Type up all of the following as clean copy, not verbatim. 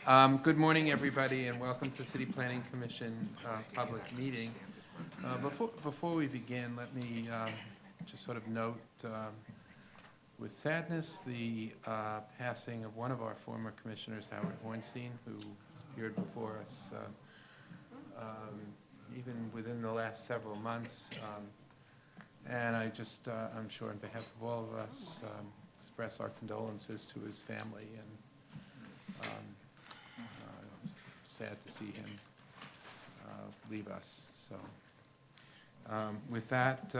Good morning, everybody, and welcome to City Planning Commission public meeting. Before we begin, let me just sort of note with sadness the passing of one of our former commissioners, Howard Hornstein, who appeared before us even within the last several months. And I just, I'm sure on behalf of all of us, express our condolences to his family, and sad to see him leave us. So with that,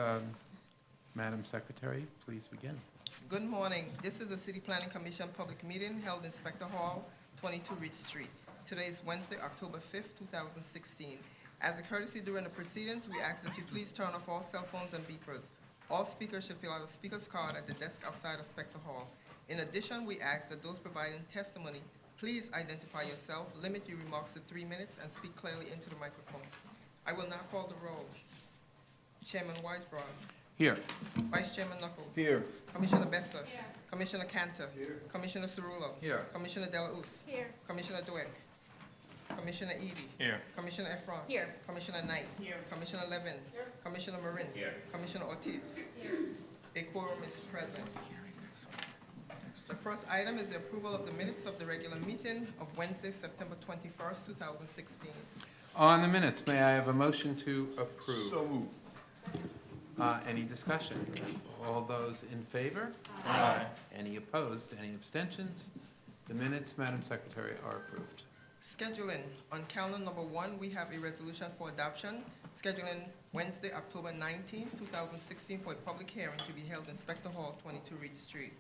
Madam Secretary, please begin. Good morning. This is the City Planning Commission public meeting held in Spector Hall, 22 Ridge Street. Today is Wednesday, October 5th, 2016. As a courtesy during the proceedings, we ask that you please turn off all cell phones and beepers. All speakers should fill out a speaker's card at the desk outside of Spector Hall. In addition, we ask that those providing testimony please identify yourself, limit your remarks to 3 minutes, and speak clearly into the microphone. I will now call the roll. Chairman Weisbrod. Here. Vice Chairman Knuckles. Here. Commissioner Besser. Here. Commissioner Cantor. Here. Commissioner Cerullo. Here. Commissioner Delauss. Here. Commissioner Dweck. Commissioner Edie. Here. Commissioner Efron. Here. Commissioner Knight. Here. Commissioner Levin. Here. Commissioner Marin. Here. Commissioner Ortiz. Here. A quorum is present. The first item is the approval of the minutes of the regular meeting of Wednesday, September 21st, 2016. On the minutes, may I have a motion to approve? So moved. Any discussion? All those in favor? Aye. Any opposed? Any abstentions? The minutes, Madam Secretary, are approved. Scheduling. On calendar number 1, we have a resolution for adoption, scheduling Wednesday, October 19, 2016, for a public hearing to be held in Spector Hall, 22 Reed Street.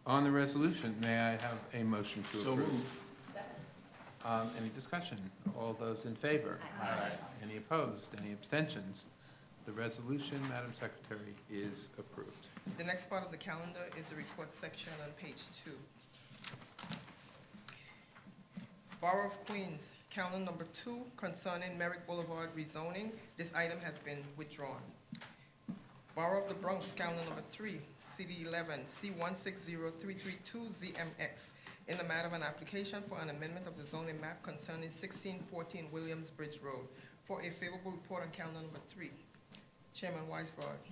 On the resolution, may I have a motion to So approve? moved. Any discussion? All those in favor? Aye. Any opposed? Any abstentions? The resolution, Madam Secretary, is approved. The next part of the calendar is the report section on page 2. Borough of Queens, calendar number 2 concerning Merrick Boulevard rezoning. This item has been withdrawn. Borough of the Bronx, calendar number 3, CD 11, C160332ZMX, in the matter of an application for an amendment of the zoning map concerning 1614 Williams Bridge Road. For a favorable report on calendar number 3, Chairman Weisbrod.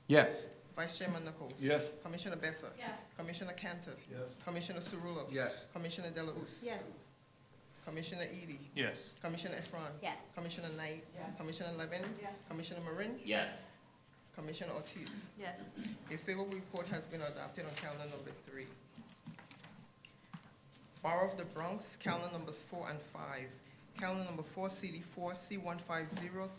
Yes. Vice Chairman Knuckles. Yes. Commissioner Besser. Yes. Commissioner Cantor. Yes. Commissioner Cerullo. Yes. Commissioner Delauss. Yes. Commissioner Edie. Yes. Commissioner Efron. Yes. Commissioner Knight. Yes. Commissioner Levin. Yes. Commissioner Marin. Yes. Commissioner Ortiz. Yes. A favorable report has been adopted on calendar number 3. Borough of the Bronx, calendar numbers 4 and 5. Calendar number 4, CD4,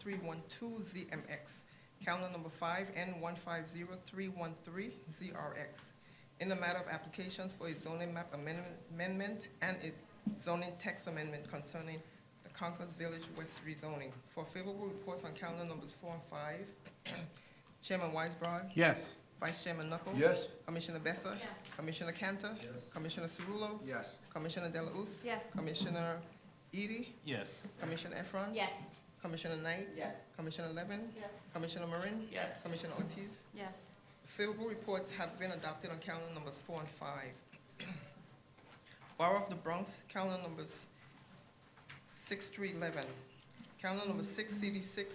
C150312ZMX. Calendar number 5, N150313ZRX. In the matter of applications for a zoning map amendment and a zoning text amendment concerning the Concourse Village West rezoning. For favorable reports on calendar numbers 4 and 5, Chairman Weisbrod. Yes. Vice Chairman Knuckles. Yes. Commissioner Besser. Yes. Commissioner Cantor. Yes. Commissioner Cerullo. Yes. Commissioner Delauss. Yes. Commissioner Edie. Yes. Commissioner Efron. Yes. Commissioner Knight. Yes. Commissioner Levin. Yes. Commissioner Marin. Yes. Commissioner Ortiz. Yes. Favorable reports have been adopted on calendar numbers 4 and 5. Borough of the Bronx, calendar numbers 6 through 11. Calendar number 6, CD6,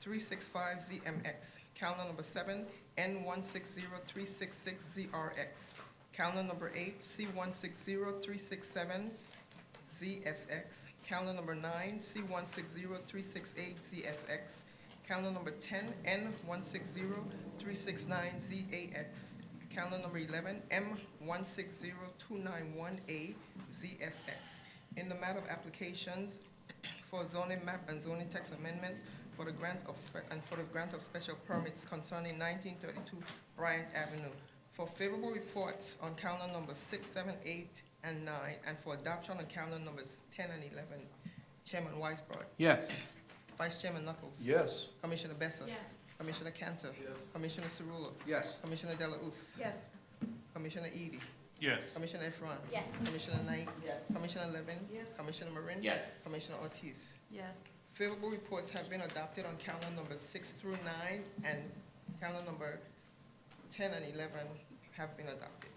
C160365ZMX. Calendar number 7, N160366ZRX. Calendar number 8, C160367ZSX. Calendar number 9, C160368ZSX. Calendar number 10, N160369ZAX. Calendar number 11, M160291AZSX. In the matter of applications for zoning map and zoning text amendments for the grant of special permits concerning 1932 Bryant Avenue. For favorable reports on calendar numbers 6, 7, 8, and 9, and for adoption on calendar numbers 10 and 11. Chairman Weisbrod. Yes. Vice Chairman Knuckles. Yes. Commissioner Besser. Yes. Commissioner Cantor. Commissioner Cerullo. Yes. Commissioner Delauss. Yes. Commissioner Edie. Yes. Commissioner Efron. Yes. Commissioner Knight. Yes. Commissioner Levin. Yes. Commissioner Marin. Yes. Commissioner Ortiz. Yes. Favorable reports have been adopted on calendar numbers 6 through 9, and calendar number 10 and 11 have been adopted.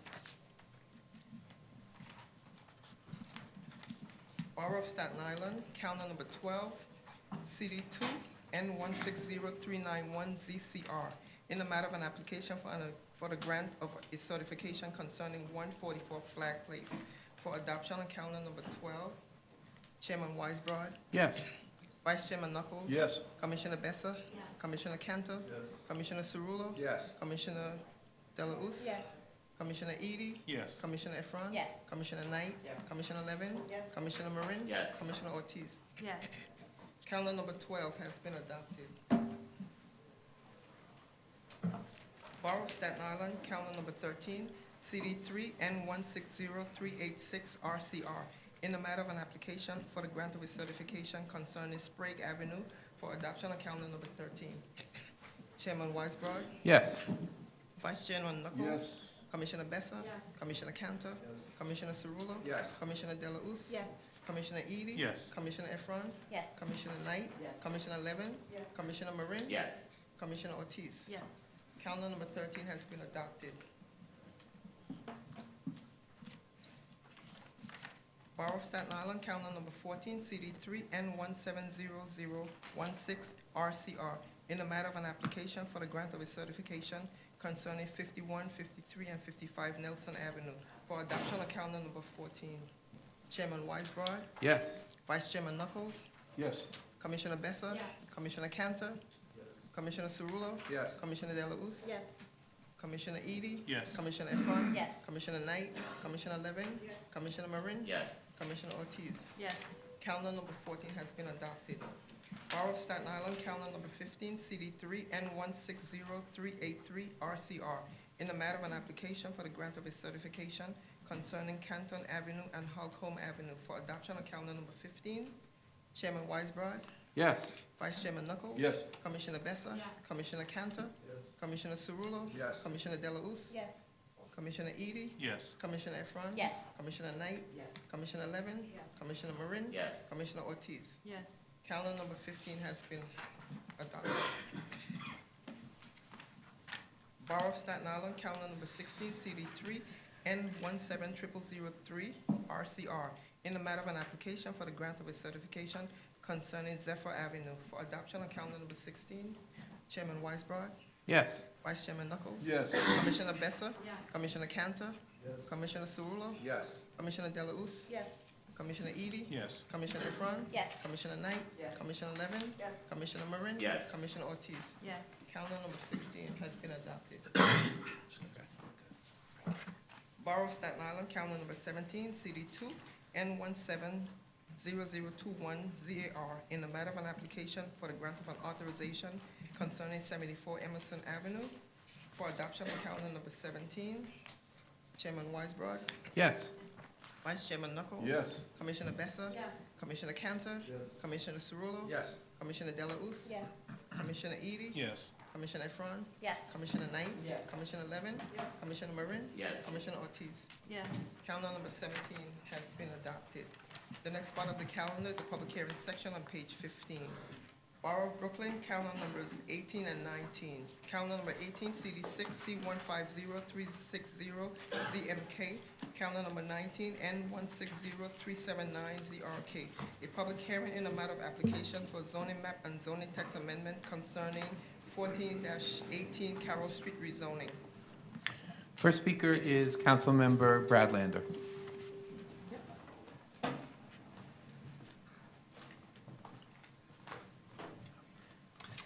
Borough of Staten Island, calendar number 12, CD2 N160391ZCR, in the matter of an application for the grant of a certification concerning 144 Flag Place for adoption on calendar number 12. Chairman Weisbrod, Yes. Vice Chairman Knuckles. Yes. Commissioner Besser. Commissioner Cantor. Commissioner Cerullo. Yes. Commissioner Delauss. Commissioner Edie. Yes. Commissioner Efron. Yes. Commissioner Knight. Commissioner Levin. Commissioner Marin. Yes. Commissioner Ortiz. Yes. Calendar number 12 has been adopted. Borough of Staten Island, calendar number 13, CD3 N160386RCR, in the matter of an application for the grant of a certification concerning Sprague Avenue for adoption on calendar number 13. Chairman Weisbrod, Yes. Vice Chairman Knuckles. Yes. Commissioner Besser. Yes. Commissioner Cantor. Commissioner Cerullo. Yes. Commissioner Delauss. Yes. Commissioner Edie. Yes. Commissioner Efron. Yes. Commissioner Knight. Commissioner Levin. Commissioner Marin. Yes. Commissioner Ortiz. Yes. Calendar number 13 has been adopted. Borough of Staten Island, calendar number 14, CD3 N170016RCR, in the matter of an application for the grant of a certification concerning 51, 53, and 55 Nelson Avenue for adoption on calendar number 14. Chairman Weisbrod, Yes. Vice Chairman Knuckles, Yes. Commissioner Besser. Yes. Commissioner Cantor. Commissioner Cerullo. Yes. Commissioner Delauss. Yes. Commissioner Edie. Yes. Commissioner Efron. Yes. Commissioner Knight. Commissioner Levin. Commissioner Marin. Yes. Commissioner Ortiz. Yes. Calendar number 14 has been adopted. Borough of Staten Island, calendar number 15, CD3 N160383RCR, in the matter of an application for the grant of a certification concerning Canton Avenue and Holcomb Avenue for adoption on calendar number 15. Chairman Weisbrod, Yes. Vice Chairman Knuckles. Yes. Commissioner Besser. Yes. Commissioner Cantor. Commissioner Cerullo. Yes. Commissioner Delauss. Yes. Commissioner Edie. Yes. Commissioner Efron. Yes. Commissioner Knight. Commissioner Levin. Commissioner Marin. Yes. Commissioner Ortiz. Yes. Calendar number 15 has been adopted. Borough of Staten Island, calendar number 16, CD3 N17003 RCR, in the matter of an application for the grant of a certification concerning Zephyr Avenue for adoption on calendar number 16. Chairman Weisbrod, Yes. Vice Chairman Knuckles. Yes. Commissioner Besser. Yes. Commissioner Cantor. Commissioner Cerullo. Yes. Commissioner Delauss. Yes. Commissioner Edie. Yes. Commissioner Efron. Yes. Commissioner Knight. Commissioner Levin. Commissioner Marin. Yes. Commissioner Ortiz. Yes. Calendar number 16 has been adopted. Borough of Staten Island, calendar number 17, CD2 N170021ZAR, in the matter of an application for the grant of an authorization concerning 74 Emerson Avenue for adoption on calendar number 17. Chairman Weisbrod, Yes. Vice Chairman Knuckles. Yes. Commissioner Besser. Yes. Commissioner Cantor. Commissioner Cerullo. Yes. Commissioner Delauss. Yes. Commissioner Edie. Yes. Commissioner Efron. Yes. Commissioner Knight. Commissioner Levin. Commissioner Marin. Yes. Commissioner Ortiz. Yes. Calendar number 17 has been adopted. The next part of the calendar is the public hearing section on page 15. Borough of Brooklyn, calendar numbers 18 and 19. Calendar number 18, CD6 C150360ZMK. Calendar number 19, N160379ZRK. A public hearing in the matter of application for zoning map and zoning text amendment concerning 14-18 Carroll Street rezoning. First speaker is Councilmember Bradlander.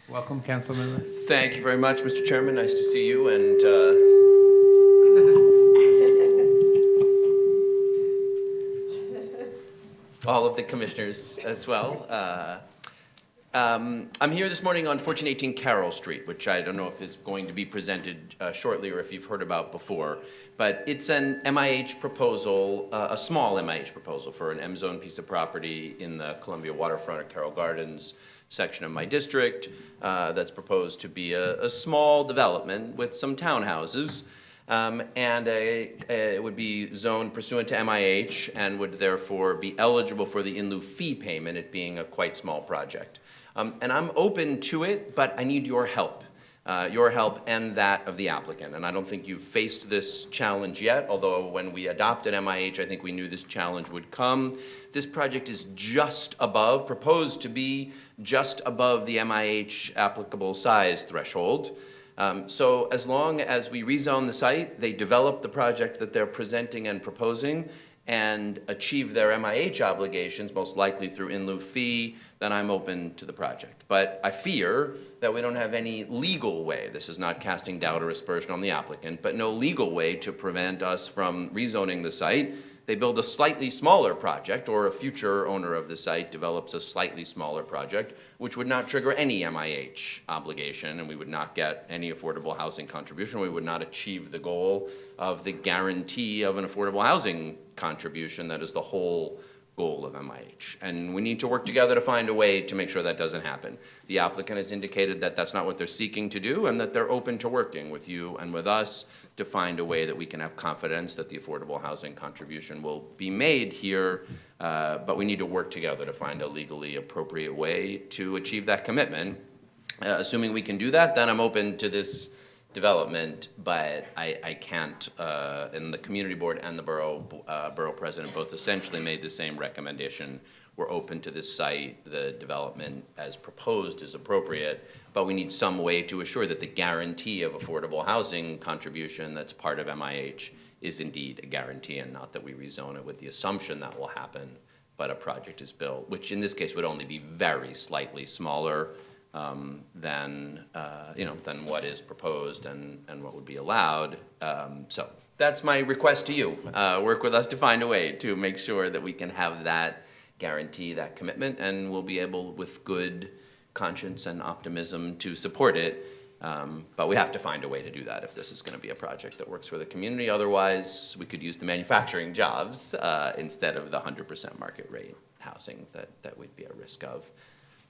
Welcome, Councilmember. Thank you very much, Mr. Chairman. Nice to see you, and all of the commissioners as well. I'm here this morning on 1418 Carroll Street, which I don't know if is going to be presented shortly or if you've heard about before, but it's an MIH proposal, a small MIH proposal for an M-zone piece of property in the Columbia waterfront at Carroll Gardens section of my district that's proposed to be a small development with some townhouses. It would be zoned pursuant to MIH and would therefore be eligible for the in lieu fee payment, it being a quite small project. And I'm open to it, but I need your help. your help and that of the applicant. And I don't think you've faced this challenge yet, although when we adopted MIH, I think we knew this challenge would come. This project is just above, proposed to be just above the MIH applicable size threshold. So as long as we rezone the site, they develop the project that they're presenting and proposing, and achieve their MIH obligations, most likely through in lieu fee, then I'm open to the project. But I fear that we don't have any legal way, this is not casting doubt or aspersion on the applicant, but no legal way to prevent us from rezoning the site. They build a slightly smaller project, or a future owner of the site develops a slightly smaller project, which would not trigger any MIH obligation, and we would not get any affordable housing contribution. We would not achieve the goal of the guarantee of an affordable housing contribution that is the whole goal of MIH. And we need to work together to find a way to make sure that doesn't happen. The applicant has indicated that that's not what they're seeking to do, and that they're open to working with you and with us to find a way that we can have confidence that the affordable housing contribution will be made here, but we need to work together to find a legally appropriate way to achieve that commitment. Assuming we can do that, then I'm open to this development, but I can't, and the community board and the borough president both essentially made the same recommendation. We're open to this site, the development as proposed is appropriate, but we need some way to assure that the guarantee of affordable housing contribution that's part of MIH is indeed a guarantee, and not that we rezone it with the assumption that will happen, but a project is built, which in this case would only be very slightly smaller than what is proposed and what would be allowed. So that's my request to you. Work with us to find a way to make sure that we can have that guarantee, that commitment, and we'll be able, with good conscience and optimism, to support it. But we have to find a way to do that if this is going to be a project that works for the community. Otherwise, we could use the manufacturing jobs instead of the 100% market rate housing that we'd be at risk of.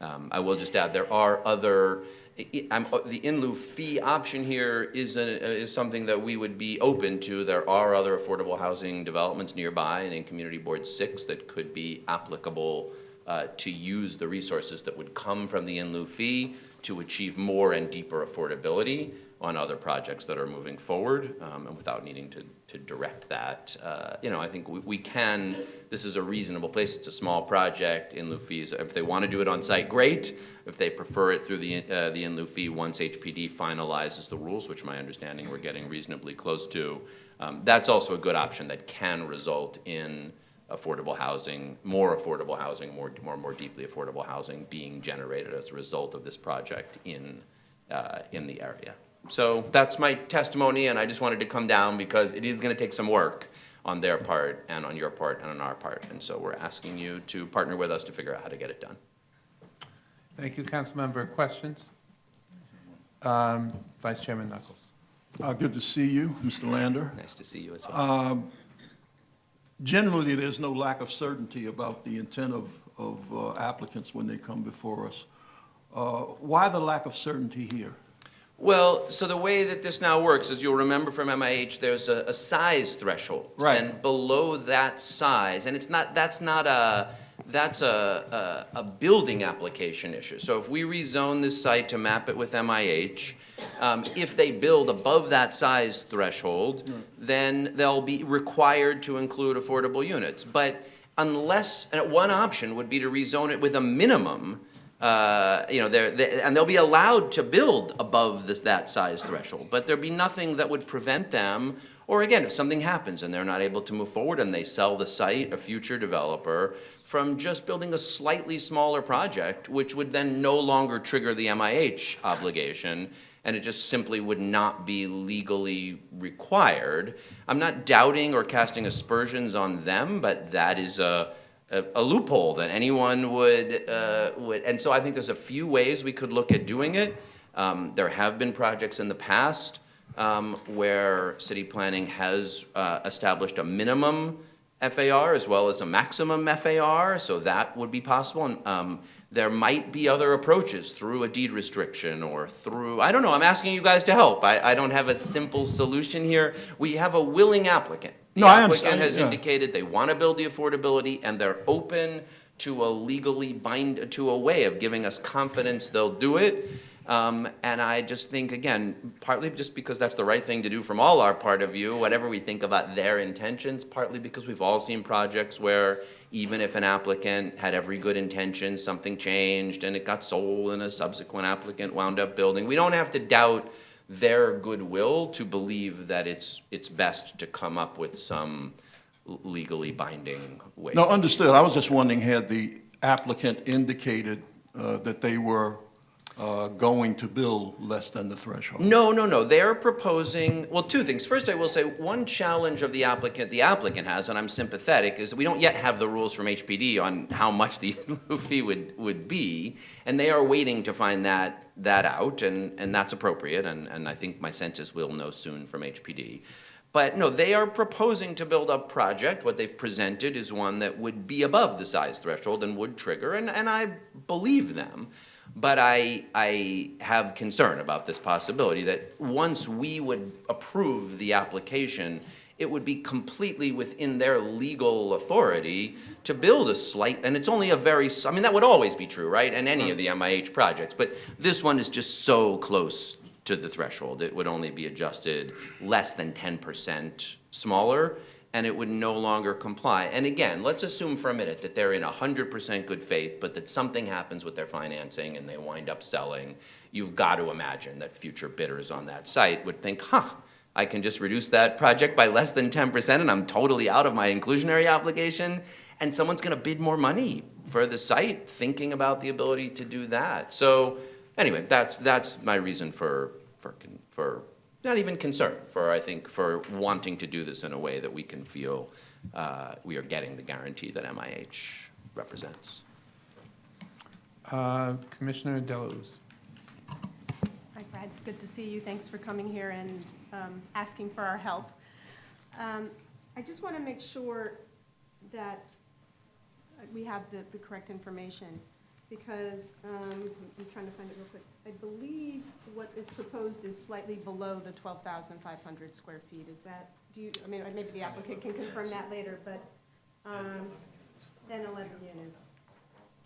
I will just add, there are other, the in lieu fee option here is something that we would be open to. There are other affordable housing developments nearby and in Community Board 6 that could be applicable to use the resources that would come from the in lieu fee to achieve more and deeper affordability on other projects that are moving forward, and without needing to direct that. I think we can, this is a reasonable place. It's a small project, in lieu fees. If they want to do it on site, great. If they prefer it through the in lieu fee, once HPD finalizes the rules, which my understanding we're getting reasonably close to, that's also a good option that can result in affordable housing, more deeply affordable housing being generated as a result of this project in the area. So that's my testimony, and I just wanted to come down because it is going to take some work on their part and on your part and on our part. And so we're asking you to partner with us to figure out how to get it done. Thank you, Councilmember. Questions? Vice Chairman Knuckles. Good to see you, Mr. Lander. Nice to see you as well. Generally, there's no lack of certainty about the intent of applicants when they come before us. Why the lack of certainty here? Well, so the way that this now works, as you'll remember from MIH, there's a size threshold. Right. And below that size, and that's a building application issue. So if we rezone this site to map it with MIH, if they build above that size threshold, then they'll be required to include affordable units. But unless, and one option would be to rezone it with a minimum, and they'll be allowed to build above that size threshold, but there'd be nothing that would prevent them, or again, if something happens and they're not able to move forward and they sell the site, a future developer, from just building a slightly smaller project, which would then no longer trigger the MIH obligation, and it just simply would not be legally required. I'm not doubting or casting aspersions on them, but that is a loophole that anyone would, and so I think there's a few ways we could look at doing it. There have been projects in the past where city planning has established a minimum FAR as well as a maximum FAR, so that would be possible. And there might be other approaches through a deed restriction or through, I don't know, I'm asking you guys to help. I don't have a simple solution here. We have a willing applicant. The applicant has indicated they want to build the affordability, and they're open to a way of giving us confidence they'll do it. And I just think, again, partly just because that's the right thing to do from all our part of view, whatever we think about their intentions, partly because we've all seen projects where even if an applicant had every good intention, something changed and it got sold and a subsequent applicant wound up building. We don't have to doubt their goodwill to believe that it's best to come up with some legally binding way. No, understood. I was just wondering, had the applicant indicated that they were going to bill less than the threshold? No. They're proposing, well, two things. First, I will say, one challenge of the applicant has, and I'm sympathetic, is that we don't yet have the rules from HPD on how much the fee would be, and they are waiting to find that out, and that's appropriate, and I think my sense is we'll know soon from HPD. But no, they are proposing to build a project. What they've presented is one that would be above the size threshold and would trigger, and I believe them. But I have concern about this possibility that once we would approve the application, it would be completely within their legal authority to build a slight, and it's only a very, I mean, that would always be true, right, in any of the MIH projects, but this one is just so close to the threshold. It would only be adjusted less than 10% smaller, and it would no longer comply. And again, let's assume for a minute that they're in 100% good faith, but that something happens with their financing and they wind up selling. You've got to imagine that future bidders on that site would think, I can just reduce that project by less than 10% and I'm totally out of my inclusionary obligation, and someone's gonna bid more money for the site thinking about the ability to do that. So anyway, that's my reason for not even concern, for wanting to do this in a way that we can feel we are getting the guarantee that MIH represents. Commissioner Delauze. Hi, Brad. It's good to see you. Thanks for coming here and asking for our help. I just want to make sure that we have the correct information, because I'm trying to find it real quick. I believe what is proposed is slightly below the 12,500 square feet. Is that, I mean, maybe the applicant can confirm that later, but 10, 11 units,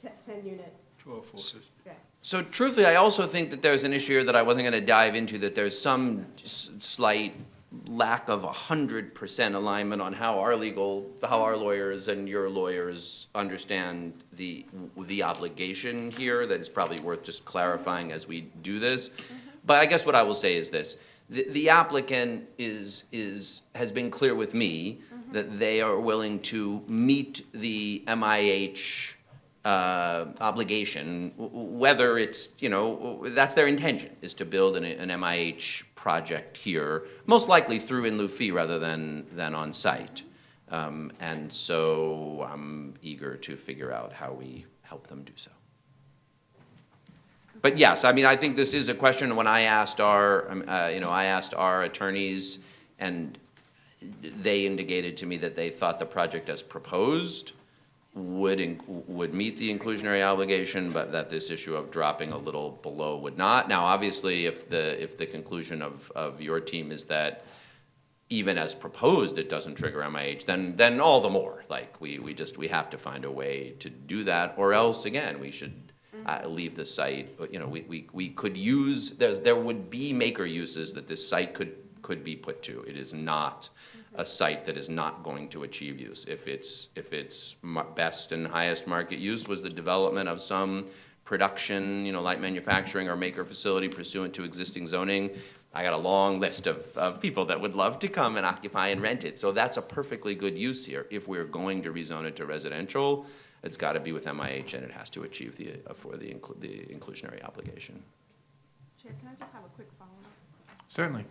10 unit. 12, 14. Yeah. So truthfully, I also think that there's an issue here that I wasn't going to dive into, that there's some slight lack of 100% alignment on how our lawyers and your lawyers understand the obligation here. That is probably worth just clarifying as we do this. But I guess what I will say is this: the applicant has been clear with me that they are willing to meet the MIH obligation, whether it's, that's their intention, is to build an MIH project here, most likely through in lieu fee rather than on site. And so I'm eager to figure out how we help them do so. But yes, I mean, I think this is a question. When I asked our attorneys, and they indicated to me that they thought the project as proposed would meet the inclusionary obligation, but that this issue of dropping a little below would not. Now, obviously, if the conclusion of your team is that even as proposed it doesn't trigger MIH, then all the more. Like we have to find a way to do that, or else again we should leave the site. We could use, there would be maker uses that this site could be put to. It is not a site that is not going to achieve use. If its best and highest market use was the development of some production, light manufacturing or maker facility pursuant to existing zoning, I got a long list of people that would love to come and occupy and rent it. So that's a perfectly good use here. If we're going to rezone it to residential, it's got to be with MIH, and it has to achieve the inclusionary obligation. Chair, can I just have a quick follow-up? Certainly.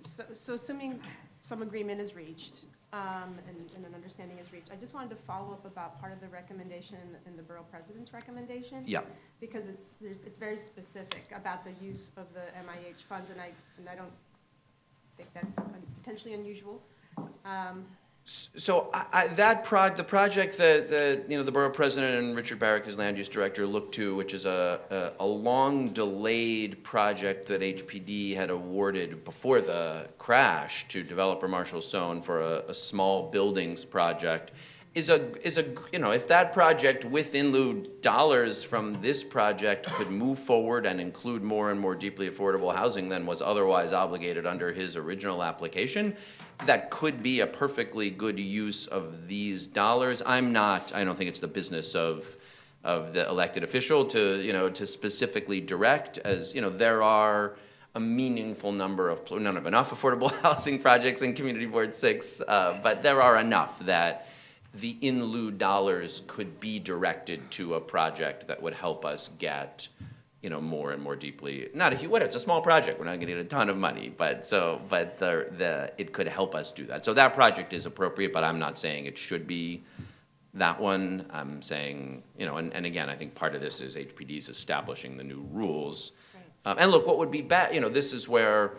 So assuming some agreement is reached, and an understanding is reached, I just wanted to follow up about part of the recommendation in the Borough President's recommendation. Yeah. Because it's very specific about the use of the MIH funds, and I don't think that's potentially unusual. So the project that the borough president and Richard Barrick, his land use director, looked to, which is a long delayed project that HPD had awarded before the crash to developer Marshall Sohn for a small buildings project, is a, you know, if that project with in lieu dollars from this project could move forward and include more and more deeply affordable housing than was otherwise obligated under his original application, that could be a perfectly good use of these dollars. I don't think it's the business of the elected official to, you know, to specifically direct, as, you know, there are a meaningful number of, not enough affordable housing projects in Community Board 6, but there are enough that the in lieu dollars could be directed to a project that would help us get, you know, more and more deeply, not a huge, it's a small project, we're not gonna get a ton of money, but it could help us do that. So that project is appropriate, but I'm not saying it should be that one. I'm saying, you know, and again, I think part of this is HPD's establishing the new rules. And look, what would be bad, you know, this is where,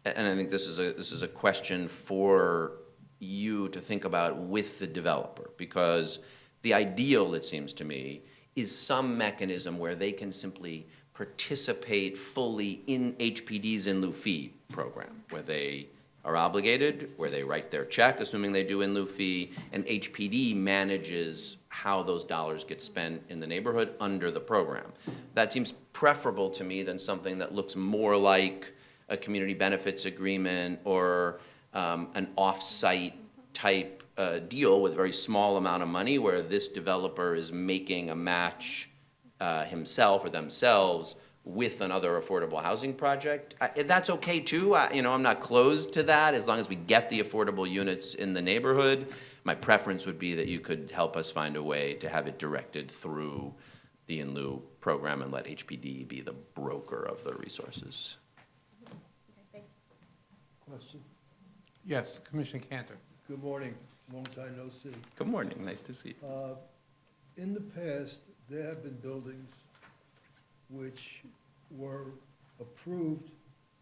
and I think this is a question for you to think about with the developer, because the ideal, it seems to me, is some mechanism where they can simply participate fully in HPD's in lieu fee program, where they are obligated, where they write their check, assuming they do in lieu fee, and HPD manages how those dollars get spent in the neighborhood under the program. That seems preferable to me than something that looks more like a community benefits agreement or an off-site type deal with a very small amount of money where this developer is making a match himself or themselves with another affordable housing project. That's okay too. You know, I'm not closed to that as long as we get the affordable units in the neighborhood. My preference would be that you could help us find a way to have it directed through the in lieu program and let HPD be the broker of the resources. Question? Yes, Commissioner Cantor. Good morning, long time no see. Good morning, nice to see you. In the past, there have been buildings which were approved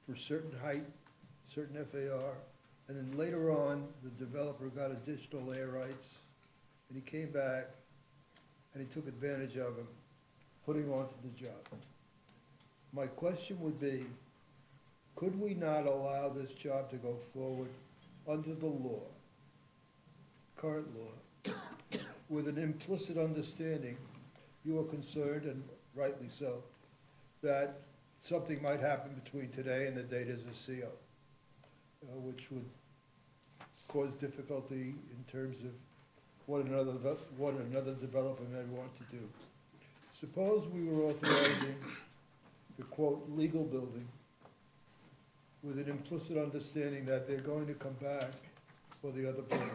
for certain height, certain FAR, and then later on, the developer got additional air rights, and he came back, and he took advantage of them, putting him onto the job. My question would be, could we not allow this job to go forward under the law, current law, with an implicit understanding, you are concerned, and rightly so, that something might happen between today and the date as a CO, which would cause difficulty in terms of what another developer may want to do. Suppose we were authorizing the quote legal building with an implicit understanding that they're going to come back for the other building.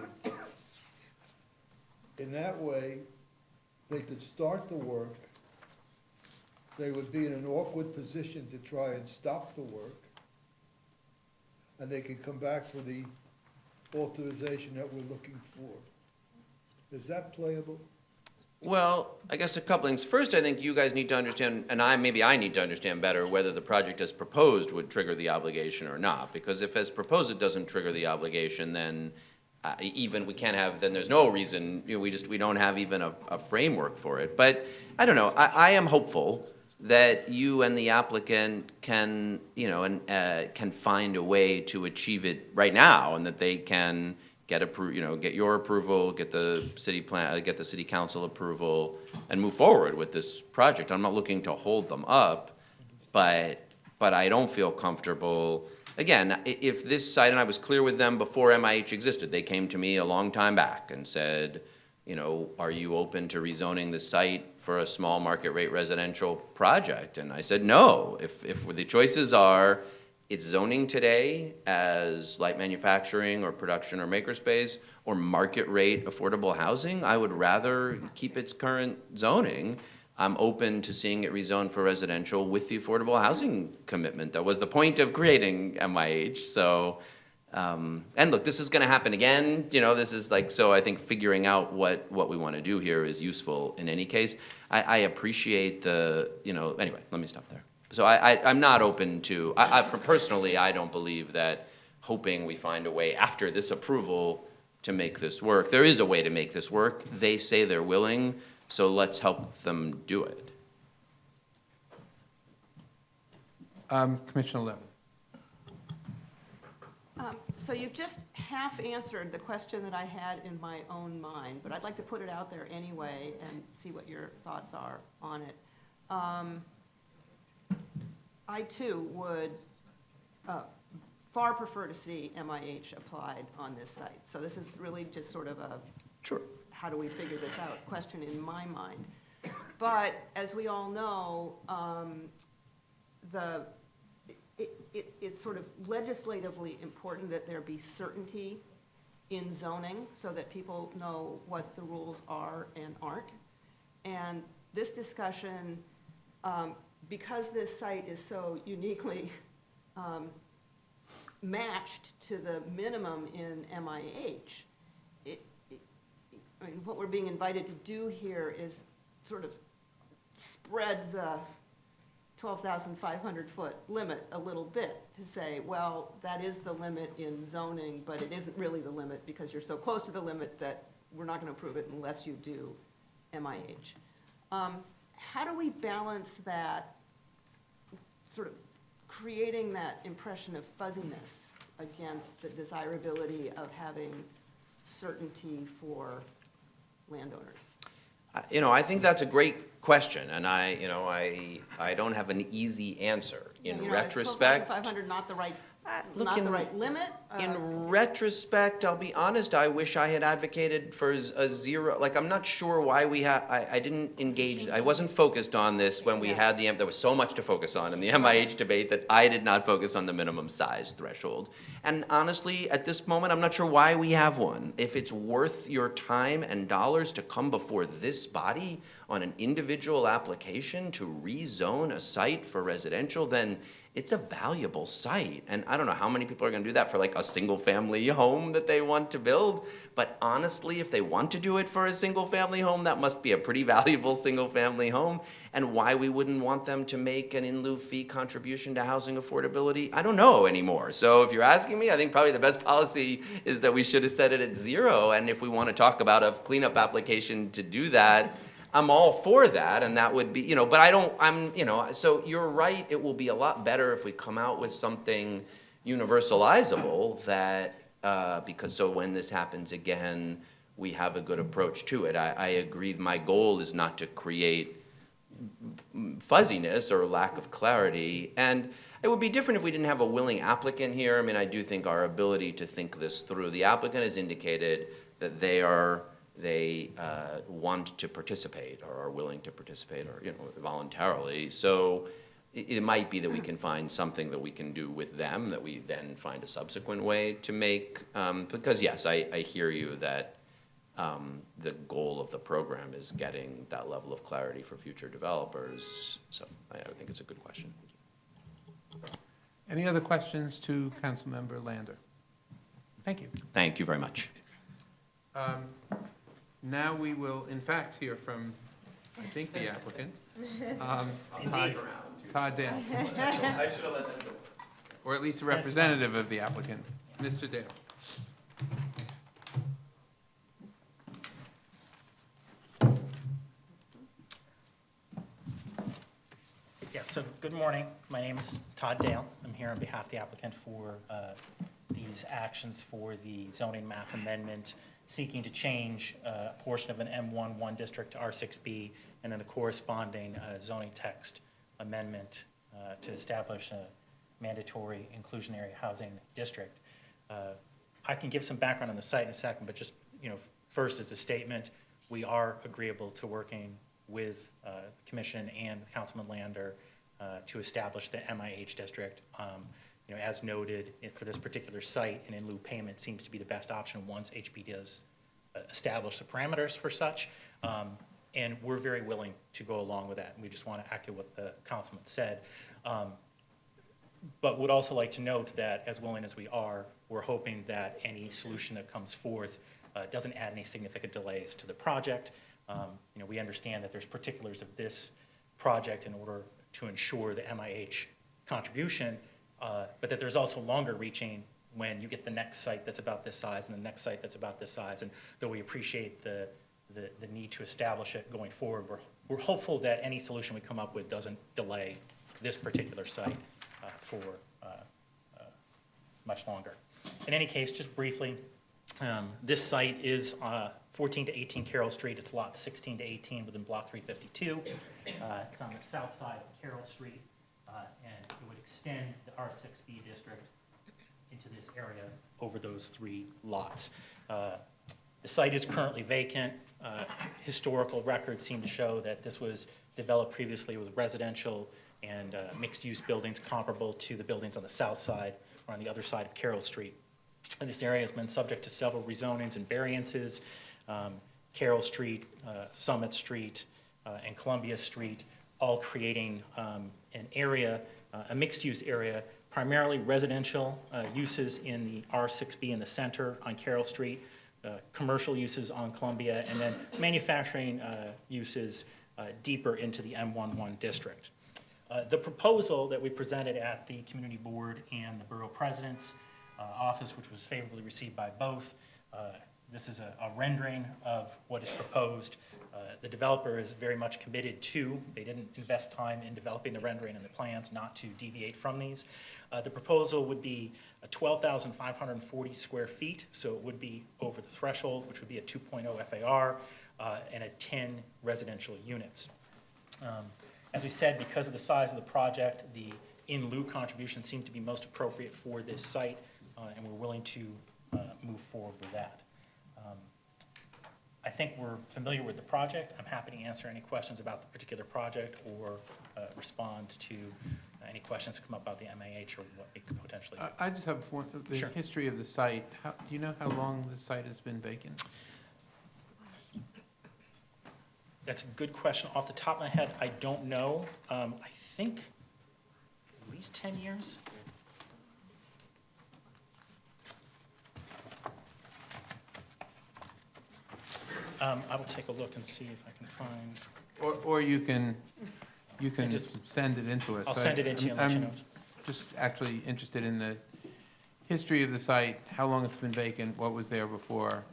In that way, they could start the work. They would be in an awkward position to try and stop the work. And they could come back for the authorization that we're looking for. Is that playable? Well, I guess a couple things. First, I think you guys need to understand, and maybe I need to understand better whether the project as proposed would trigger the obligation or not. Because if as proposed it doesn't trigger the obligation, then even we can't have, then there's no reason, you know, we don't have even a framework for it. But I don't know, I am hopeful that you and the applicant can, you know, can find a way to achieve it right now, and that they can get your approval, get the city council approval, and move forward with this project. I'm not looking to hold them up, but I don't feel comfortable. Again, if this site, and I was clear with them before MIH existed, they came to me a long time back and said, you know, are you open to rezoning the site for a small market rate residential project? And I said, no. If the choices are, it's zoning today as light manufacturing or production or makerspace, or market rate affordable housing, I would rather keep its current zoning. I'm open to seeing it rezoned for residential with the affordable housing commitment. That was the point of creating MIH. So, and look, this is gonna happen again. You know, this is like, so I think figuring out what we wanna do here is useful in any case. I appreciate the, you know, anyway, let me stop there. So I'm not open to, personally, I don't believe that hoping we find a way after this approval to make this work. There is a way to make this work. They say they're willing, so let's help them do it. Commissioner Levin. So you've just half answered the question that I had in my own mind, but I'd like to put it out there anyway and see what your thoughts are on it. I too would far prefer to see MIH applied on this site. So this is really just sort of a Sure. how do we figure this out question in my mind. But as we all know, it's sort of legislatively important that there be certainty in zoning so that people know what the rules are and aren't. And this discussion, because this site is so uniquely matched to the minimum in MIH, I mean, what we're being invited to do here is sort of spread the 12,500 foot limit a little bit to say, well, that is the limit in zoning, but it isn't really the limit because you're so close to the limit that we're not going to approve it unless you do MIH. How do we balance that, sort of creating that impression of fuzziness against the desirability of having certainty for landowners? You know, I think that's a great question, and I don't have an easy answer. In You know, retrospect, Is 12,500 not the right, look, not in- the right limit? in retrospect, I'll be honest, I wish I had advocated for a zero, like, I'm not sure why I didn't engage, I wasn't focused on this when we Yeah. had there was so much to focus on in the MIH debate that I did not focus on the minimum size threshold. And honestly, at this moment, I'm not sure why we have one. If it's worth your time and dollars to come before this body on an individual application to rezone a site for residential, then it's a valuable site. And I don't know how many people are gonna do that for like a single-family home that they want to build. But honestly, if they want to do it for a single-family home, that must be a pretty valuable single-family home. And why we wouldn't want them to make an in lieu fee contribution to housing affordability, I don't know anymore. So if you're asking me, I think probably the best policy is that we should have set it at zero. And if we wanna talk about a cleanup application to do that, I'm all for that, and that would be, but so you're right, it will be a lot better if we come out with something universalizable that, because so when this happens again, we have a good approach to it. I agree, my goal is not to create fuzziness or lack of clarity, and it would be different if we didn't have a willing applicant here. I mean, I do think our ability to think this through, the applicant has indicated that they want to participate or are willing to participate or, voluntarily. So it might be that we can find something that we can do with them that we then find a subsequent way to make, because yes, I hear you that the goal of the program is getting that level of clarity for future developers. So I think it's a good question. Any other questions to Councilmember Lander? Thank you. Thank you very much. Now we will, in fact, hear from, I think, the applicant. Todd Dale. I should have let them go. Or at least a representative of the applicant, Mr. Dale. Yes, so good morning. My name is Todd Dale. I'm here on behalf of the applicant for these actions for the zoning map amendment, seeking to change a portion of an M11 district to R6B, and then the corresponding zoning text amendment to establish a mandatory inclusionary housing district. I can give some background on the site in a second, but just, first as a statement, we are agreeable to working with the Commission and Councilman Lander to establish the MIH district. As noted, for this particular site, an in lieu payment seems to be the best option once HB does establish the parameters for such. And we're very willing to go along with that. And we just want to echo what the councilman said. But would also like to note that as willing as we are, we're hoping that any solution that comes forth doesn't add any significant delays to the project. We understand that there's particulars of this project in order to ensure the MIH contribution, but that there's also longer reaching when you get the next site that's about this size and the next site that's about this size. And though we appreciate the need to establish it going forward, we're hopeful that any solution we come up with doesn't delay this particular site for much longer. In any case, just briefly, this site is 14 to 18 Carroll Street. It's lots 16 to 18 within Block 352. It's on the south side of Carroll Street, and it would extend the R6B district into this area over those 3 lots. The site is currently vacant. Historical records seem to show that this was developed previously with residential and mixed-use buildings comparable to the buildings on the south side or on the other side of Carroll Street. And this area has been subject to several rezonings and variances. Carroll Street, Summit Street, and Columbia Street, all creating an area, a mixed-use area, primarily residential uses in the R6B in the center on Carroll Street, commercial uses on Columbia, and then manufacturing uses deeper into the M11 district. The proposal that we presented at the community board and the borough president's office, which was favorably received by both, this is a rendering of what is proposed. The developer is very much committed to, they didn't invest time in developing the rendering and the plans not to deviate from these. The proposal would be 12,540 square feet, so it would be over the threshold, which would be a 2.0 FAR, and 10 residential units. As we said, because of the size of the project, the in lieu contribution seemed to be most appropriate for this site, and we're willing to move forward with that. I think we're familiar with the project. I'm happy to answer any questions about the particular project or respond to any questions that come up about the MAH or what it could potentially be. I just have the Sure. history of the site. Do you know how long the site has been vacant? That's a good question. Off the top of my head, I don't know. I think at least 10 years. I will take a look and see if I can find. Or you can Just- send it into us. I'll send it into you and let you know. I'm just actually interested in the history of the site, how long it's been vacant, what was there before.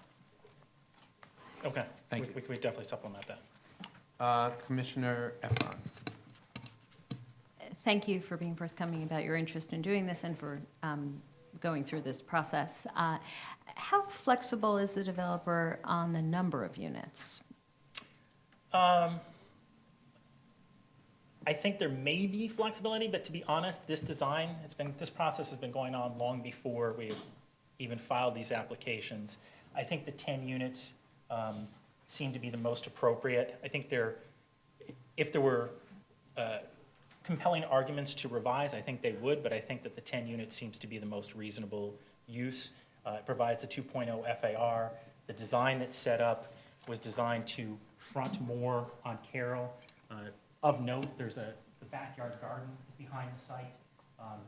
Okay. Thank you. We can definitely supplement that. Commissioner Efron. Thank you for being forthcoming about your interest in doing this and for going through this process. How flexible is the developer on the number of units? I think there may be flexibility, but to be honest, this process has been going on long before we even filed these applications. I think the 10 units seem to be the most appropriate. I think if there were compelling arguments to revise, I think they would, but I think that the 10 units seems to be the most reasonable use. It provides a 2.0 FAR. The design that's set up was designed to front more on Carroll. Of note, the backyard garden is behind the site,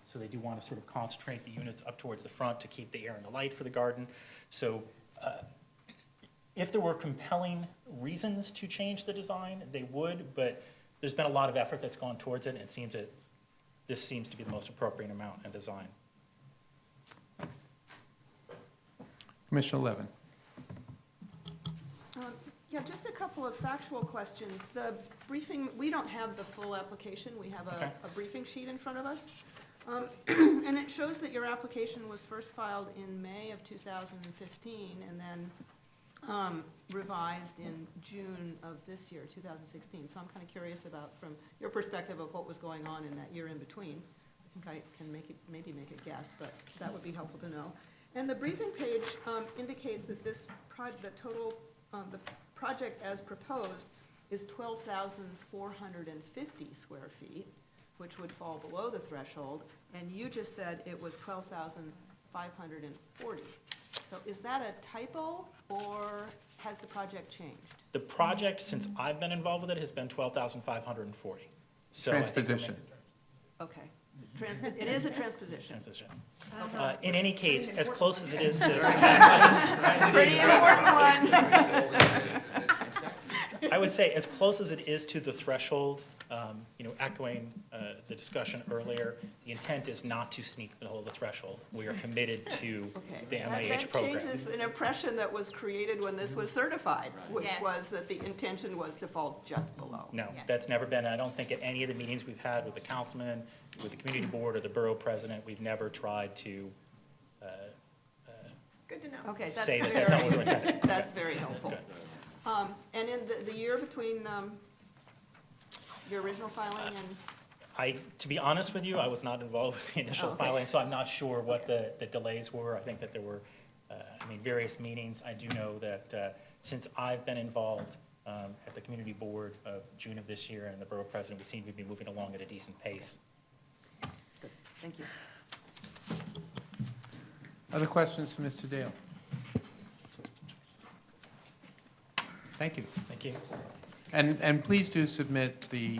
so they do want to sort of concentrate the units up towards the front to keep the air and the light for the garden. So if there were compelling reasons to change the design, they would, but there's been a lot of effort that's gone towards it, and it seems that this seems to be the most appropriate amount and design. Thanks. Commissioner Levin. Yeah, just a couple of factual questions. The briefing, we don't have the full application. We have Okay. a briefing sheet in front of us. And it shows that your application was first filed in May of 2015 and then revised in June of this year, 2016. So I'm kind of curious about, from your perspective, of what was going on in that year in between. I think I can maybe make a guess, but that would be helpful to know. And the briefing page indicates that the project as proposed is 12,450 square feet, which would fall below the threshold, and you just said it was 12,540. So is that a typo, or has the project changed? The project, since I've been involved with it, has been 12,540. So I think we're Transposition. Okay. It is a transposition. Transition. In any case, as close as it is to. Pretty important one. I would say as close as it is to the threshold, echoing the discussion earlier, the intent is not to sneak below the threshold. We are committed to Okay. the MIH That program. changes an impression that was created when this was certified, which Yes. was that the intention was to fall just below. No, that's never been, I don't think at any of the meetings we've had with the councilman, with the community board, or the borough president, we've never tried to Good to know. Okay, that's say that that's not what we're very, intending. that's very helpful. And in the year between your original filing and, To be honest with you, I was not involved with the initial Oh, okay. filing, so I'm not sure what the delays were. I think that there were, various meetings. I do know that since I've been involved at the community board of June of this year and the borough president, we seem to be moving along at a decent pace. good, thank you. Other questions for Mr. Dale? Thank you. Thank you. And please do submit the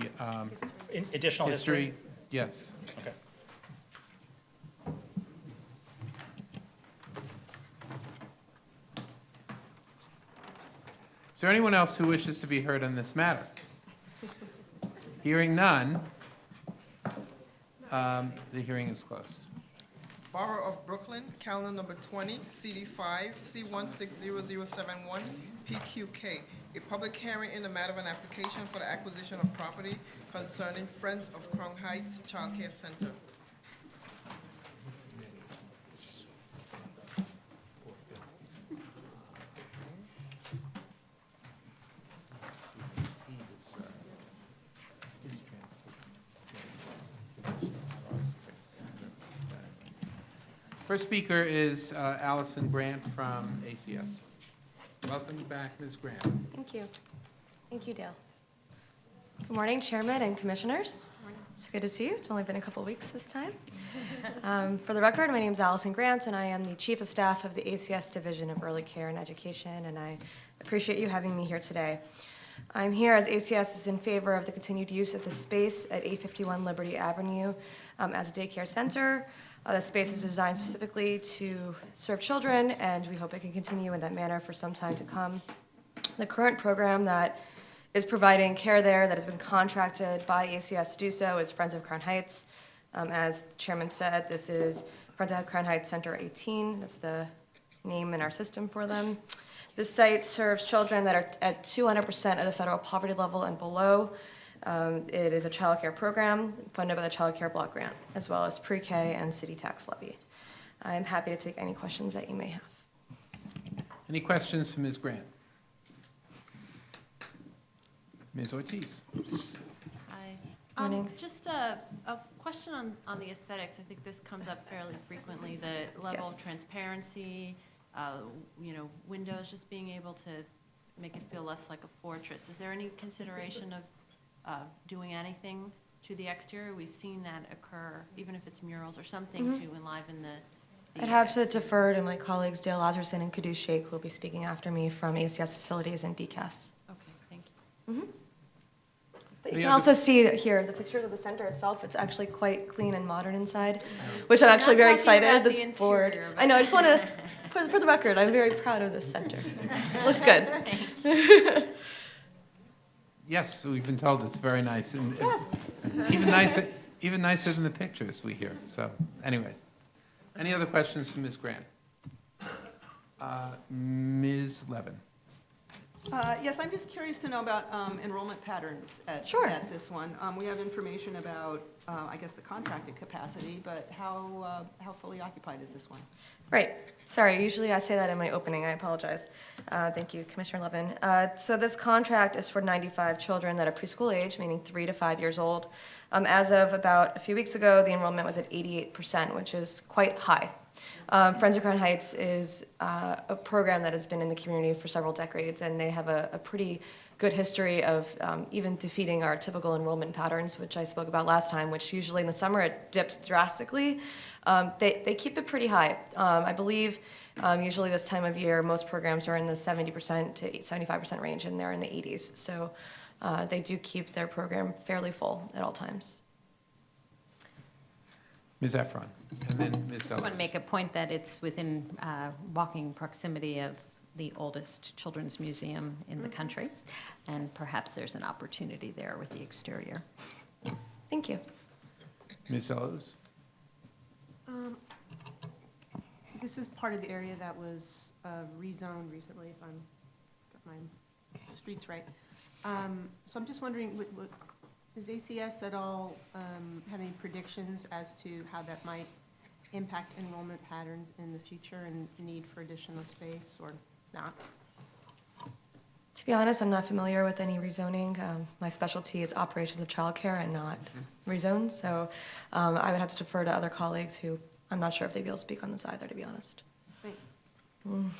Additional history? history. Yes. Okay. Is there anyone else who wishes to be heard on this matter? Hearing none, the hearing is closed. Borough of Brooklyn, calendar number 20, CD5, C160071, PQK. A public hearing in the matter of an application for the acquisition of property concerning Friends of Crown Heights Child Care Center. First speaker is Allison Grant from ACS. Welcome back, Ms. Grant. Thank you. Thank you, Dale. Good morning, Chairman and Commissioners. It's good to see you. It's only been a couple weeks this time. For the record, my name is Allison Grant, and I am the Chief of Staff of the ACS Division of Early Care and Education, and I appreciate you having me here today. I'm here as ACS is in favor of the continued use of the space at 851 Liberty Avenue as a daycare center. The space is designed specifically to serve children, and we hope it can continue in that manner for some time to come. The current program that is providing care there, that has been contracted by ACS to do so, is Friends of Crown Heights. As the chairman said, this is Friends of Crown Heights Center 18. That's the name in our system for them. This site serves children that are at 200% of the federal poverty level and below. It is a child care program funded by the Child Care Block Grant, as well as pre-K and city tax levy. I am happy to take any questions that you may have. Any questions for Ms. Grant? Ms. Ortiz? Hi. Morning. Just a question on the aesthetics. I think this comes up fairly frequently, the level of Yes. transparency, windows, just being able to make it feel less like a fortress. Is there any consideration of doing anything to the exterior? We've seen that occur, even if it's murals or something to enliven the I'd have to exterior. defer to my colleagues Dale Lazarson and Kadush Sheikh, who will be speaking after me from ACS Facilities and DCAS. Okay, thank you. But you Any can other- also see here, the picture of the center itself, it's actually quite clean and modern inside, which I'm We're actually not very talking excited. about This the board, interior, I know, I just want to, for the record, I'm very proud of this center. Looks good. Yes, we've been told it's very nice, and even nicer than the pictures we hear. So, anyway. Any other questions for Ms. Grant? Ms. Levin? Yes, I'm just curious to know about enrollment patterns Sure. at this one. We have information about, I guess, the contracted capacity, but how fully occupied is this one? Right. Sorry, usually I say that in my opening. I apologize. Thank you, Commissioner Levin. So this contract is for 95 children that are preschool age, meaning 3 to 5 years old. As of about a few weeks ago, the enrollment was at 88%, which is quite high. Friends of Crown Heights is a program that has been in the community for several decades, and they have a pretty good history of even defeating our typical enrollment patterns, which I spoke about last time, which usually in the summer it dips drastically. They keep it pretty high. I believe usually this time of year, most programs are in the 70% to 75% range, and they're in the 80s. So they do keep their program fairly full at all times. Ms. Efron? And then Ms. I want to Delos. make a point that it's within walking proximity of the oldest children's museum in the country, and perhaps there's an opportunity there with the exterior. Thank you. Ms. Delos? This is part of the area that was rezoned recently, if I'm, got my streets right. So I'm just wondering, does ACS at all have any predictions as to how that might impact enrollment patterns in the future and need for additional space or not? To be honest, I'm not familiar with any rezoning. My specialty is operations of childcare and not rezone, so I would have to defer to other colleagues who, I'm not sure if they'd be able to speak on this either, to be honest. Thanks.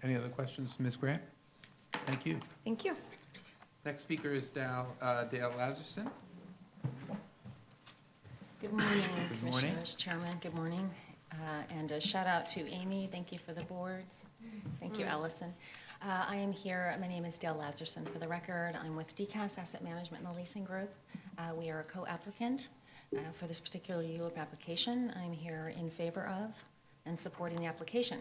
Any other questions, Ms. Grant? Thank you. Thank you. Next speaker is Dale Lazarson. Good morning, Good morning. Commissioners, Chairman, good morning. And a shout out to Amy, thank you for the boards. Thank you, Allison. I am here, my name is Dale Lazarson, for the record. I'm with DCAS Asset Management and the Leasing Group. We are a co-applicant for this particular ULIP application. I'm here in favor of and supporting the application.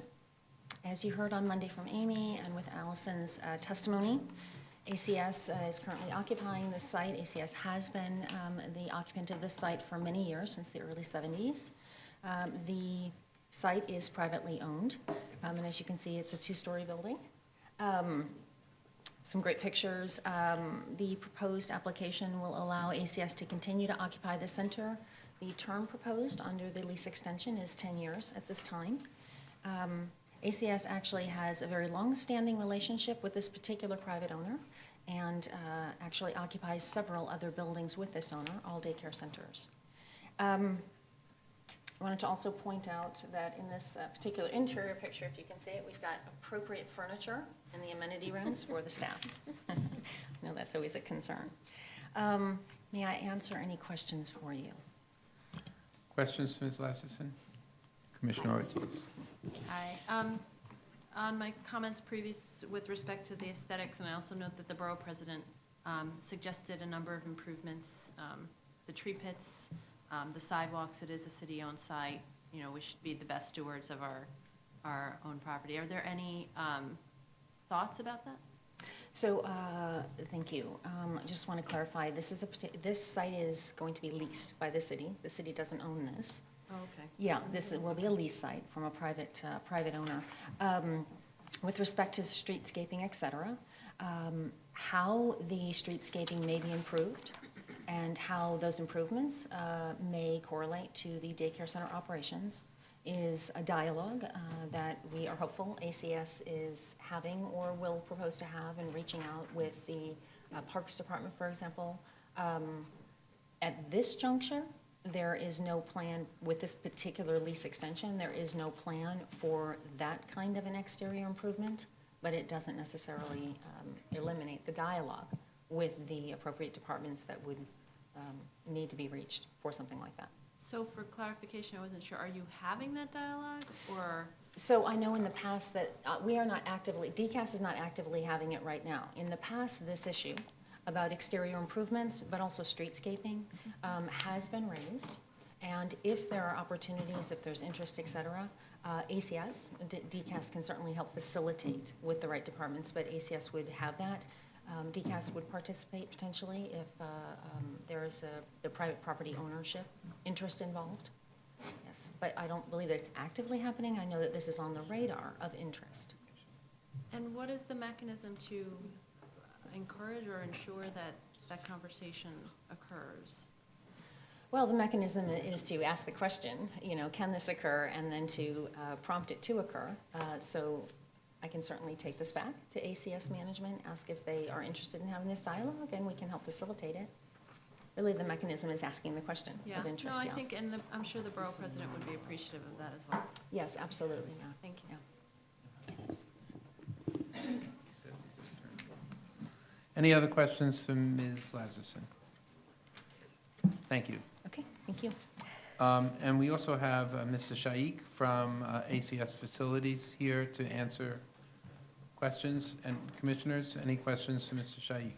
As you heard on Monday from Amy and with Allison's testimony, ACS is currently occupying this site. ACS has been the occupant of this site for many years, since the early 70s. The site is privately owned, and as you can see, it's a two-story building. Some great pictures. The proposed application will allow ACS to continue to occupy the center. The term proposed under the lease extension is 10 years at this time. ACS actually has a very long-standing relationship with this particular private owner and actually occupies several other buildings with this owner, all daycare centers. I wanted to also point out that in this particular interior picture, if you can see it, we've got appropriate furniture in the amenity rooms for the staff. I know that's always a concern. May I answer any questions for you? Questions, Ms. Lazarson? Commissioner Ortiz. Hi. On my comments previous with respect to the aesthetics, and I also note that the borough president suggested a number of improvements, the tree pits, the sidewalks. It is a city-owned site. You know, we should be the best stewards of our own property. Are there any thoughts about that? So, thank you. I just want to clarify, this site is going to be leased by the city. The city doesn't own this. Oh, okay. Yeah, this will be a lease site from a private owner. With respect to streetscaping, et cetera, how the streetscaping may be improved and how those improvements may correlate to the daycare center operations is a dialogue that we are hopeful ACS is having or will propose to have and reaching out with the Parks Department, for example. At this juncture, there is no plan with this particular lease extension. There is no plan for that kind of an exterior improvement, but it doesn't necessarily eliminate the dialogue with the appropriate departments that would need to be reached for something like that. So for clarification, I wasn't sure, are you having that dialogue, or? So I know in the past that we are not actively, DCAS is not actively having it right now. In the past, this issue about exterior improvements, but also streetscaping, has been raised. And if there are opportunities, if there's interest, et cetera, ACS, DCAS can certainly help facilitate with the right departments, but ACS would have that. DCAS would participate potentially if there is the private property ownership interest involved. Yes, but I don't believe that it's actively happening. I know that this is on the radar of interest. And what is the mechanism to encourage or ensure that that conversation occurs? Well, the mechanism is to ask the question, you know, can this occur, and then to prompt it to occur. So I can certainly take this back to ACS management, ask if they are interested in having this dialogue, and we can help facilitate it. Really, the mechanism is asking the question Yeah, of interest, no, yeah. I think, and I'm sure the borough president would be appreciative of that as well. Yes, absolutely, yeah. Thank you. Yeah. Any other questions for Ms. Lazarson? Thank you. Okay, thank you. And we also have Mr. Shaikh from ACS Facilities here to answer questions. And commissioners, any questions for Mr. Shaikh?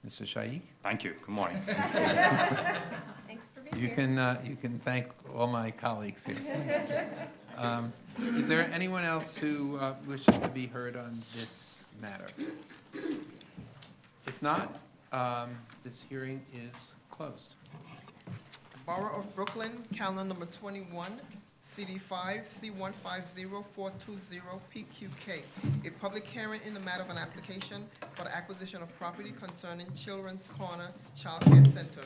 Mr. Shaikh? Thank you. Good morning. Thanks for being You can thank all my colleagues here. Is there anyone else who wishes to be heard on this matter? If not, this hearing is closed. Borough of Brooklyn, calendar number 21, CD5, C150420 PQK. A public hearing in the matter of an application for the acquisition of property concerning Children's Corner Child Care Center.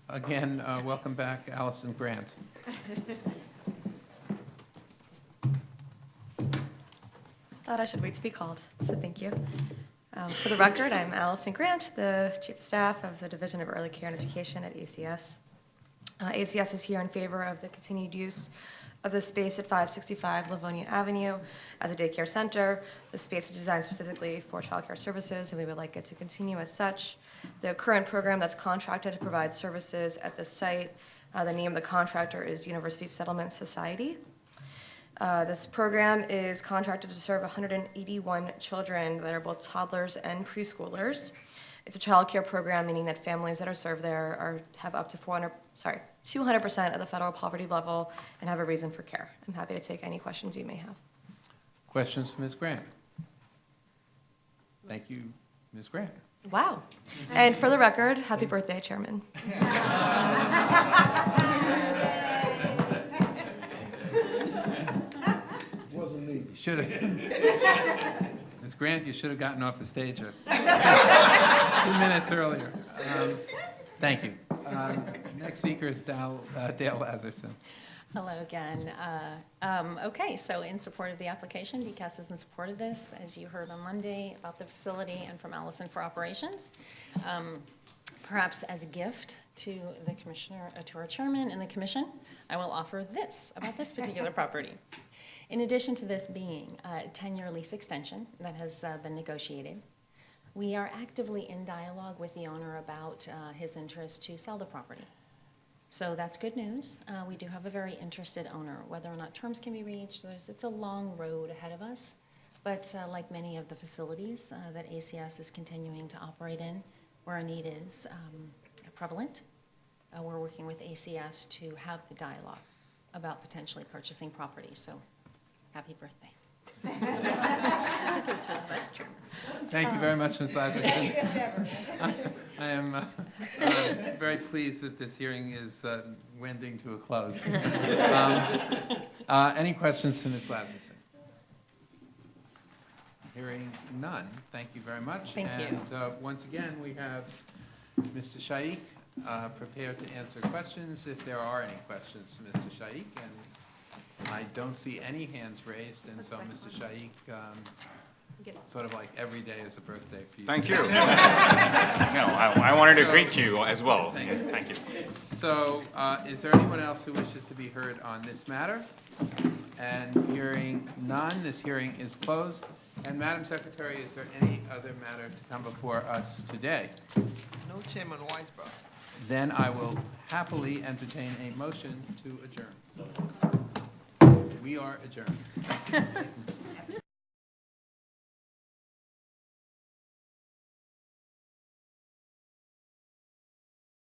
Again, welcome back, Allison Grant. Thought I should wait to be called, so thank you. For the record, I'm Allison Grant, the Chief of Staff of the Division of Early Care and Education at ACS. ACS is here in favor of the continued use of the space at 565 Livonia Avenue as a daycare center. The space was designed specifically for childcare services, and we would like it to continue as such. The current program that's contracted to provide services at the site, the name of the contractor is University Settlement Society. This program is contracted to serve 181 children that are both toddlers and preschoolers. It's a child care program, meaning that families that are served there have up to 200% of the federal poverty level and have a reason for care. I'm happy to take any questions you may have. Questions for Ms. Grant? Thank you, Ms. Grant. Wow. And for the record, happy birthday, Chairman. Wasn't me. You should have, Ms. Grant, you should have gotten off the stage 2 minutes earlier. Thank you. Next speaker is Dale Lazarson. Hello again. Okay, so in support of the application, DCAS is in support of this, as you heard on Monday about the facility and from Allison for operations. Perhaps as a gift to the commissioner, to our chairman and the commission, I will offer this about this particular property. In addition to this being a 10-year lease extension that has been negotiated, we are actively in dialogue with the owner about his interest to sell the property. So that's good news. We do have a very interested owner. Whether or not terms can be reached, it's a long road ahead of us. But like many of the facilities that ACS is continuing to operate in, where a need is prevalent, we're working with ACS to have the dialogue about potentially purchasing property. So happy birthday. Thank you very much, Ms. Lazarson. I am very pleased that this hearing is wending to a close. Any questions to Ms. Lazarson? Hearing none, thank you very much. Thank you. And once again, we have Mr. Shaikh prepared to answer questions, if there are any questions to Mr. Shaikh. And I don't see any hands raised, and so Mr. Shaikh, sort of like every day is a birthday for you. Thank you. No, I wanted to greet you as well. Thank you. So, is there anyone else who wishes to be heard on this matter? And hearing none, this hearing is closed. And Madam Secretary, is there any other matter to come before us today? No, Chairman Weisbrot. Then I will happily entertain a motion to adjourn. We are adjourned. Thank you.